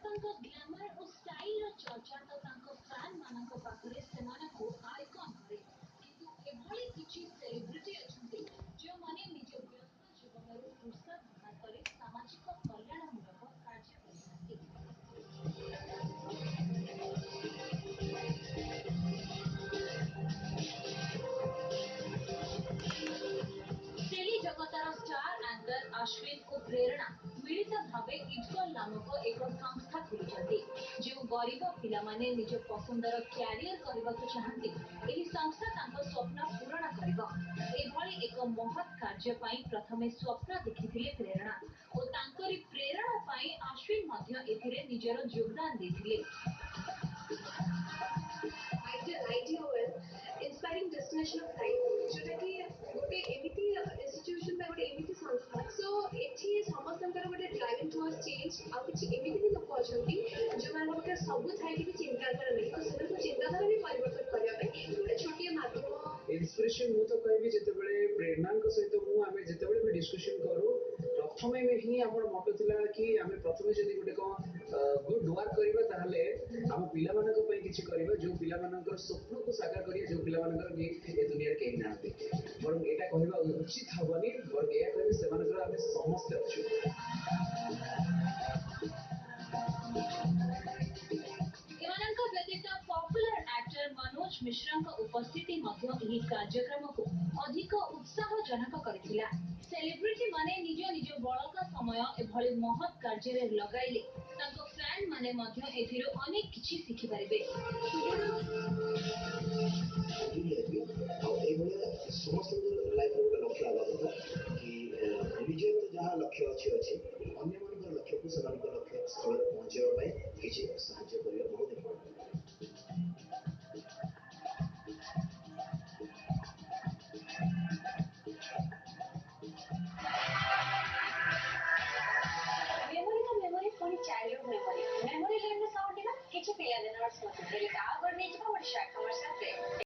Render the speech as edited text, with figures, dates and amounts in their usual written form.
ତାଙ୍କ ଗ୍ଲାମର ଓ ଷ୍ଟାଇଲର ଚର୍ଚ୍ଚା ତ ତାଙ୍କ ଫ୍ୟାନ୍ ମାନଙ୍କ ପାଖରେ ସେମାନଙ୍କୁ ଆଇକନ୍ କରେ। କିନ୍ତୁ ଏଭଳି କିଛି ସେଲିବ୍ରିଟି ଅଛନ୍ତି ଯେଉଁମାନେ ନିଜ ବ୍ୟସ୍ତ ଜୀବନରୁ ଫୁର୍ସତ ବାହାର କରି ସାମାଜିକ କଲ୍ୟାଣମୂଳକ କାର୍ଯ୍ୟ କରିଥାନ୍ତି। टेली जगतर स्टार एंकर अश्विन और प्रेरणा मिलित भाव इटकल नामक एक संस्था खोली जो गरीब पिलामाने निज पसंदर क्यारियर करने को चाहती यह संस्था तांको स्वप्न पूरण कर एक महत् कार्य प्रथमे स्वप्न देखी प्रेरणा और तांकरी प्रेरणा पाई अश्विन निजर योगदान देथिले। Idea inspiring destination of life जोटा कि गोटे एमिति इंस्टीट्यूशन बा गोटे एमिति संस्था सो एठी समस्तंकर गोटे ड्राइविंग टुवर्ड्स चेंज आ किछि एमिति भी लोक अछंती जो मान गोटे सब थाई कि चिंताधारा नहीं तो सेनको चिंताधारा भी परिवर्तन करिया पे गोटे छोटिया माध्यम इंस्पिरेशन मु तो कहबी जते बेले प्रेरणा को सहित मु आमे जते बेले भी डिस्कशन करू प्रथमे में ही हमर मोटो थिला कि आमे प्रथमे जदी गोटे को गुड वर्क करबा ताहले हम पिला मानक पई किछि करबा जो पिला मानकर स्वप्न को साकार करिया जो पिला मानकर कि ए दुनिया के नाते बरं एटा कहबा उचित हबनी बरं ए कहबी से मानकर आमे समस्त अछु। व्यतीत पॉपुलर एक्टर मनोज मिश्रा उपस्थिति कार्यक्रम को अधिक उत्साहजनक करथिला। सेलिब्रिटी माने निज निज बड़का समय एभली महत् कार्य लगाइले तांको फैन माने मध्य एथिरो अनेक किछि सिखि परिबे। समस्त लाइफ गोटे लक्ष्य आवा कथा कि निजे तो जहाँ लक्ष्य अच्छे अच्छे अन्य मान लक्ष्य को लक्ष्य स्थल पहुंचा किसी साहाଯ୍य करने बहुत